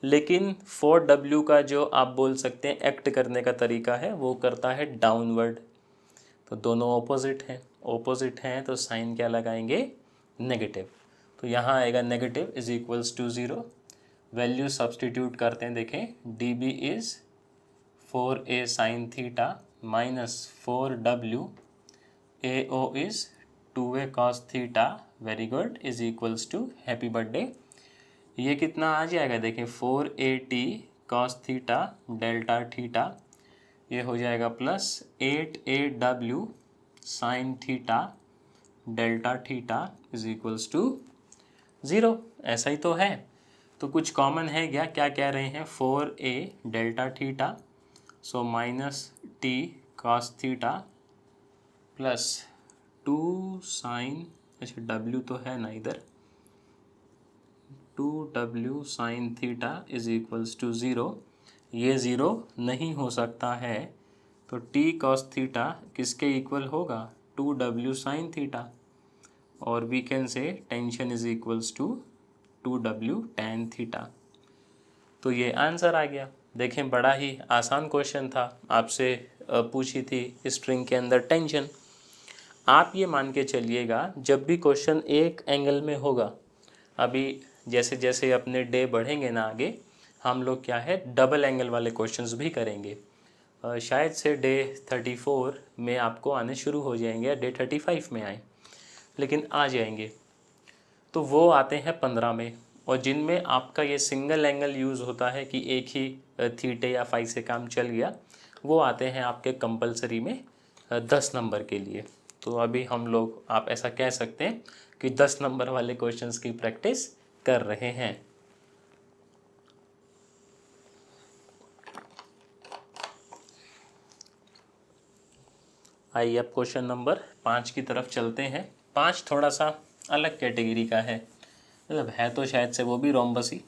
Speaker 1: लेकिन 4W का जो आप बोल सकते हैं एक्ट करने का तरीका है वो करता है डाउनवर्ड। तो दोनों ऑपोजिट हैं तो साइन क्या लगाएंगे, नेगेटिव। तो यहाँ आएगा negative is equals to 0। Value substitute करते हैं। देखें DB is 4A sine theta minus 4W AO is 2A cos theta, very good, is equals to happy birthday. ये कितना आ जाएगा, देखें 4AT cos theta delta theta, ये हो जाएगा plus 8AW sine theta delta theta is equals to 0। ऐसा ही तो है। तो कुछ कॉमन है क्या, क्या कह रहे हैं, 4A delta theta, so minus T cos theta plus 2 sine, अच्छा W तो है ना इधर, 2W sine theta is equals to 0। ये 0 नहीं हो सकता है, तो T कॉस थीटा किसके इक्वल होगा, 2W साइन थीटा, और we can say tension is equals to 2W tan theta. तो ये आंसर आ गया। देखें बड़ा ही आसान क्वेश्चन था, आपसे पूछी थी स्ट्रिंग के अंदर टेंशन। आप ये मान के चलिएगा जब भी क्वेश्चन एक एंगल में होगा, अभी जैसे जैसे अपने डे बढ़ेंगे ना आगे, हम लोग क्या है डबल एंगल वाले क्वेश्चंस भी करेंगे। शायद से डे 34 में आपको आने शुरू हो जाएंगे या डे 35 में आए, लेकिन आ जाएंगे। तो वो आते हैं 15 में, और जिनमें आपका ये सिंगल एंगल यूज़ होता है कि एक ही थीटे या फाई से काम चल गया, वो आते हैं आपके कंपलसरी में 10 नंबर के लिए। तो अभी हम लोग, आप ऐसा कह सकते हैं कि 10 नंबर वाले क्वेश्चंस की प्रैक्टिस कर रहे हैं। आइए अब क्वेश्चन नंबर 5 की तरफ चलते हैं। 5 थोड़ा सा अलग कैटेगरी का है, मतलब है तो शायद से वो भी रोम्बस ही,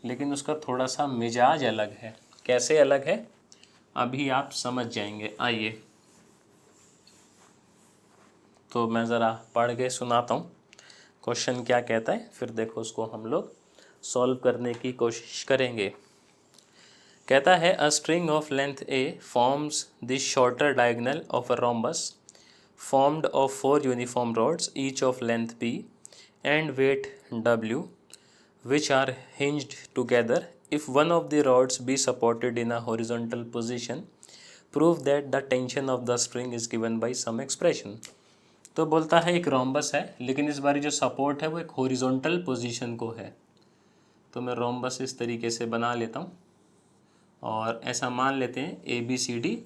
Speaker 1: लेकिन उसका थोड़ा सा मिजाज अलग है। कैसे अलग है अभी आप समझ जाएंगे। आइए तो मैं ज़रा पढ़ के सुनाता हूँ क्वेश्चन क्या कहता है, फिर देखो उसको हम लोग सॉल्व करने की कोशिश करेंगे। कहता है a string of length A forms the shorter diagonal of a rhombus formed of 4 uniform rods each of length B and weight W which are hinged together. If one of the rods be supported in a horizontal position, prove that the tension of the string is given by some expression. तो बोलता है एक रोम्बस है, लेकिन इस बार जो सपोर्ट है वो एक हॉरिजॉन्टल पोजीशन को है। तो मैं रोम्बस इस तरीके से बना लेता हूँ, और ऐसा मान लेते हैं ABCD।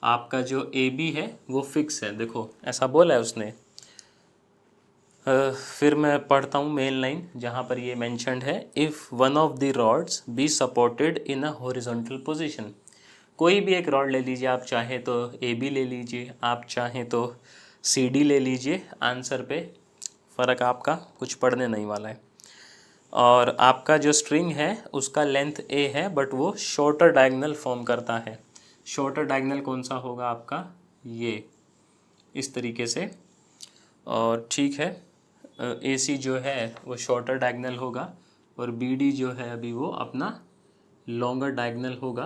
Speaker 1: आपका जो AB है वो फिक्स है, देखो ऐसा बोला है उसने। फिर मैं पढ़ता हूँ मेन लाइन जहाँ पर ये मेंशन्ड है, if one of the rods be supported in a horizontal position. कोई भी एक रॉड ले लीजिए, आप चाहें तो AB ले लीजिए, आप चाहें तो CD ले लीजिए, आंसर पे फ़र्क आपका कुछ पड़ने नहीं वाला है। और आपका जो स्ट्रिंग है उसका लेंथ A है, बट वो शॉर्टर डायगोनल फॉर्म करता है। शॉर्टर डायगोनल कौन सा होगा आपका, ये इस तरीके से। और ठीक है, AC जो है वो शॉर्टर डायगोनल होगा, और BD जो है अभी वो अपना लॉन्गर डायगोनल होगा।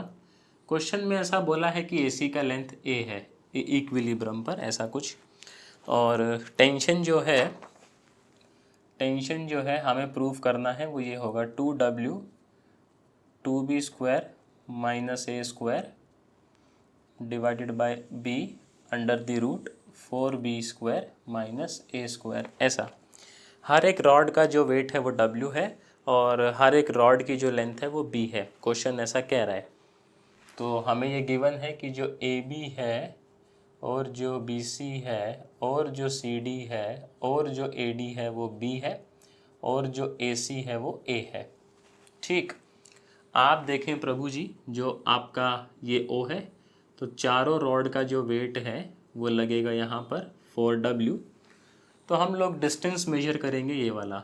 Speaker 1: क्वेश्चन में ऐसा बोला है कि AC का लेंथ A है इक्विलिब्रियम पर, ऐसा कुछ। और टेंशन जो है हमें प्रूव करना है, वो ये होगा 2W 2B square minus A square divided by B under the root 4B square minus A square. ऐसा हर एक रॉड का जो वेट है वो W है, और हर एक रॉड की जो लेंथ है वो B है। क्वेश्चन ऐसा कह रहा है। तो हमें ये गिवन है कि जो AB है, और जो BC है, और जो CD है, और जो AD है वो B है, और जो AC है वो A है। ठीक, आप देखें प्रभु जी, जो आपका ये O है, तो चारों रॉड का जो वेट है वो लगेगा यहाँ पर 4W। तो हम लोग डिस्टेंस मेजर करेंगे ये वाला।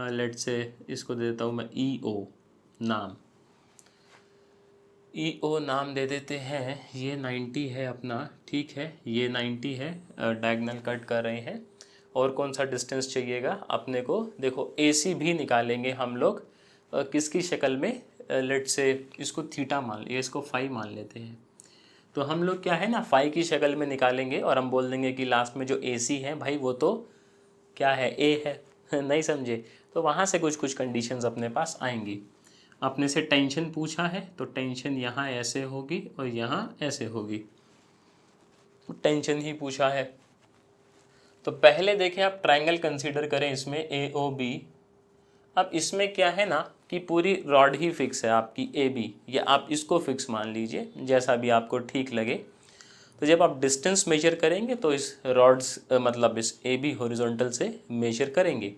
Speaker 1: लेट्स से इसको दे देता हूँ मैं EO नाम। EO नाम दे देते हैं। ये 90 है अपना, ठीक है, ये 90 है, डायगोनल कट कर रहे हैं। और कौन सा डिस्टेंस चाहिएगा अपने को? देखो AC भी निकालेंगे हम लोग किसकी शक्ल में? लेट्स से इसको थीटा मान लिया, इसको फाई मान लेते हैं। तो हम लोग क्या है ना, फाई की शक्ल में निकालेंगे और हम बोल देंगे कि लास्ट में जो AC है भाई वो तो क्या है, A है। नहीं समझे? तो वहाँ से कुछ कुछ कंडीशंस अपने पास आएंगी। अपने से टेंशन पूछा है तो टेंशन यहाँ ऐसे होगी और यहाँ ऐसे होगी, टेंशन ही पूछा है। तो पहले देखें आप ट्रायंगल कंसीडर करें इसमें AOB। अब इसमें क्या है ना कि पूरी रॉड ही फिक्स है आपकी AB, या आप इसको फिक्स मान लीजिए, जैसा भी आपको ठीक लगे। तो जब आप डिस्टेंस मेजर करेंगे तो इस रॉड्स मतलब इस AB हॉरिजॉन्टल से मेजर करेंगे।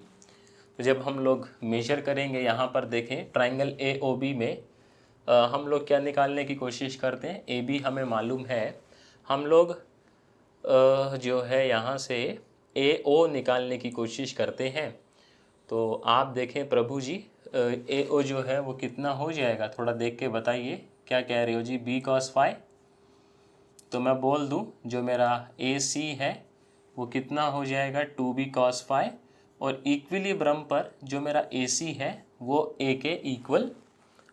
Speaker 1: तो जब हम लोग मेजर करेंगे यहाँ पर देखें ट्रायंगल AOB में हम लोग क्या निकालने की कोशिश करते हैं? AB हमें मालूम है, हम लोग जो है यहाँ से AO निकालने की कोशिश करते हैं। तो आप देखें प्रभु जी, AO जो है वो कितना हो जाएगा, थोड़ा देख के बताइए। क्या कह रहे हो जी? B cos phi। तो मैं बोल दूं जो मेरा AC है वो कितना हो जाएगा? 2B cos phi। और इक्विलिब्रम पर जो मेरा AC है वो A के इक्वल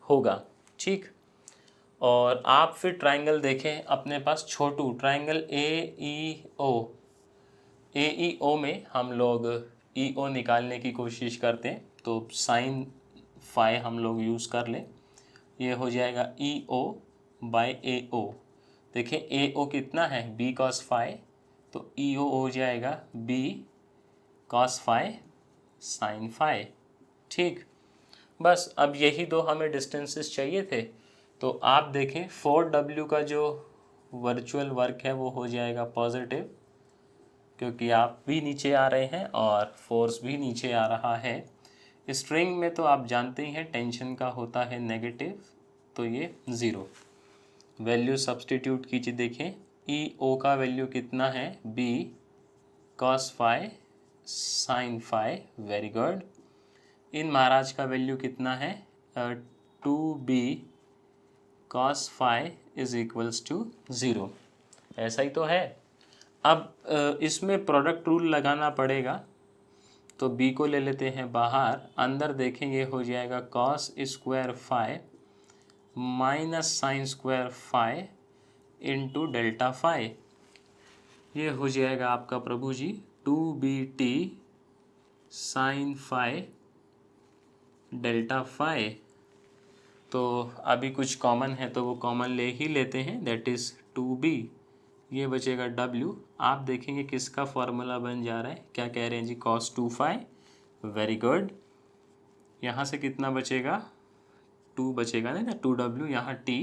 Speaker 1: होगा, ठीक। और आप फिर ट्रायंगल देखें अपने पास छोटू ट्रायंगल AEO में हम लोग EO निकालने की कोशिश करते हैं। तो साइन फाई हम लोग यूज़ कर लें, ये हो जाएगा EO बाय AO। देखें AO कितना है? B cos phi, तो EO हो जाएगा B cos phi sin phi, ठीक। बस अब यही दो हमें डिस्टेंसेस चाहिए थे। तो आप देखें 4W का जो वर्चुअल वर्क है वो हो जाएगा पॉजिटिव, क्योंकि आप भी नीचे आ रहे हैं और फोर्स भी नीचे आ रहा है। स्ट्रिंग में तो आप जानते ही हैं टेंशन का होता है नेगेटिव, तो ये 0। वैल्यू सब्सटीट्यूट कीजिए। देखें EO का वैल्यू कितना है? B cos phi sin phi, very good. इन महाराज का वैल्यू कितना है? 2B cos phi is equals to 0। ऐसा ही तो है। अब इसमें प्रोडक्ट रूल लगाना पड़ेगा। तो B को ले लेते हैं बाहर, अंदर देखें ये हो जाएगा cos square phi minus sine square phi into delta phi। ये हो जाएगा आपका Prabhu ji 2BT sine phi delta phi। तो अभी कुछ कॉमन है तो वो कॉमन ले ही लेते हैं, दैट इज़ 2B। ये बचेगा W। आप देखेंगे किसका फॉर्मूला बन जा रहा है? क्या कह रहे हैं जी? cos 2 phi, very good. यहाँ से कितना बचेगा? 2 बचेगा नहीं ना, 2W। यहाँ T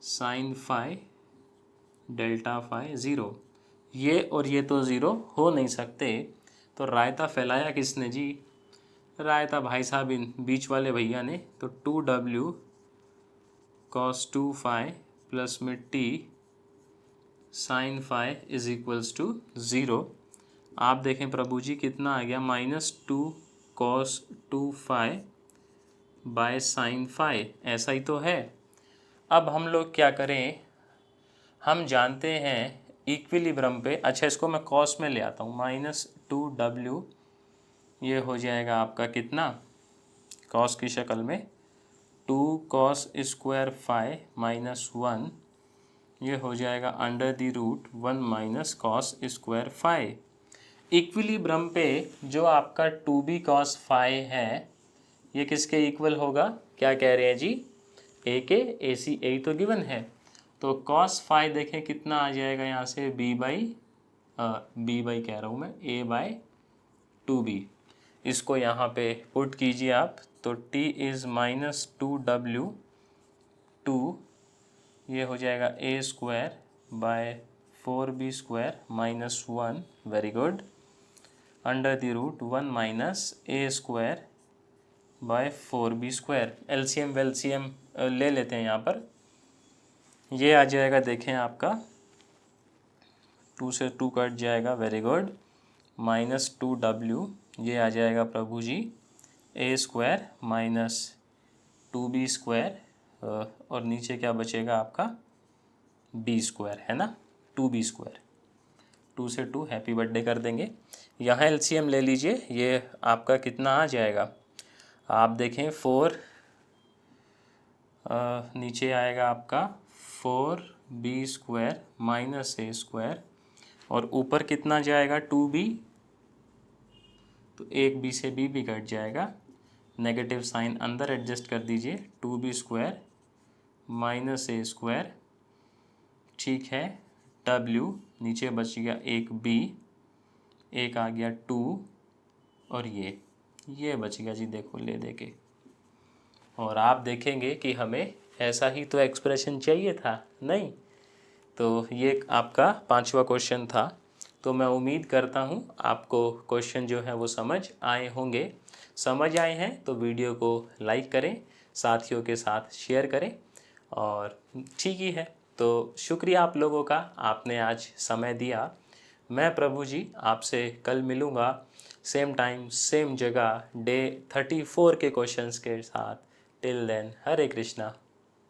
Speaker 1: sine phi delta phi 0। ये और ये तो 0 हो नहीं सकते, तो रायता फैलाया किसने जी? रायता भाई साहब इन बीच वाले भैया ने। तो 2W cos 2 phi प्लस में T sine phi is equals to 0। आप देखें प्रभु जी कितना आ गया? -2 cos 2 phi by sine phi। ऐसा ही तो है। अब हम लोग क्या करें? हम जानते हैं इक्विलिब्रम पे, अच्छा इसको मैं cos में ले आता हूँ, -2W। ये हो जाएगा आपका कितना? cos की शक्ल में 2 cos स्क्वायर phi माइनस 1। ये हो जाएगा under the root 1 minus cos square phi। Equilibrium पे जो आपका 2B cos phi है ये किसके इक्वल होगा? क्या कह रहे हैं जी? A के। AC A तो गिवन है। तो cos phi देखें कितना आ जाएगा यहाँ से? B बाई कह रहा हूँ मैं, A बाई 2B। इसको यहाँ पे पुट कीजिए आप, तो T इज़ -2W 2, ये हो जाएगा A square by 4B square minus 1, very good, under the root 1 minus A square by 4b²। LCM वेलसीएम ले लेते हैं यहाँ पर। ये आ जाएगा, देखें आपका 2 से 2 कट जाएगा, वेरी गुड, -2w। ये आ जाएगा प्रभु जी a² माइनस 2b², और नीचे क्या बचेगा आपका b², है ना, 2b²। 2 से 2 हैप्पी बर्थडे कर देंगे। यहाँ एलसीएम ले लीजिए, ये आपका कितना आ जाएगा, आप देखें 4, नीचे आएगा आपका 4b² माइनस a², और ऊपर कितना जाएगा 2b, तो एक b से b भी कट जाएगा, नेगेटिव साइन अंदर एडजस्ट कर दीजिए, 2b² माइनस a², ठीक है, w नीचे बच गया एक b, एक आ गया 2, और ये बच गया जी, देखो ले दे के। और आप देखेंगे कि हमें ऐसा ही तो एक्सप्रेशन चाहिए था, नहीं? तो ये आपका 5वां क्वेश्चन था। तो मैं उम्मीद करता हूँ आपको क्वेश्चन जो है वो समझ आए होंगे। समझ आए हैं तो वीडियो को लाइक करें, साथियों के साथ शेयर करें, और ठीक ही है। तो शुक्रिया आप लोगों का, आपने आज समय दिया। मैं प्रभु जी आपसे कल मिलूँगा, सेम टाइम सेम जगह, डे 34 के क्वेश्चंस के साथ। टिल देन, हरे कृष्णा।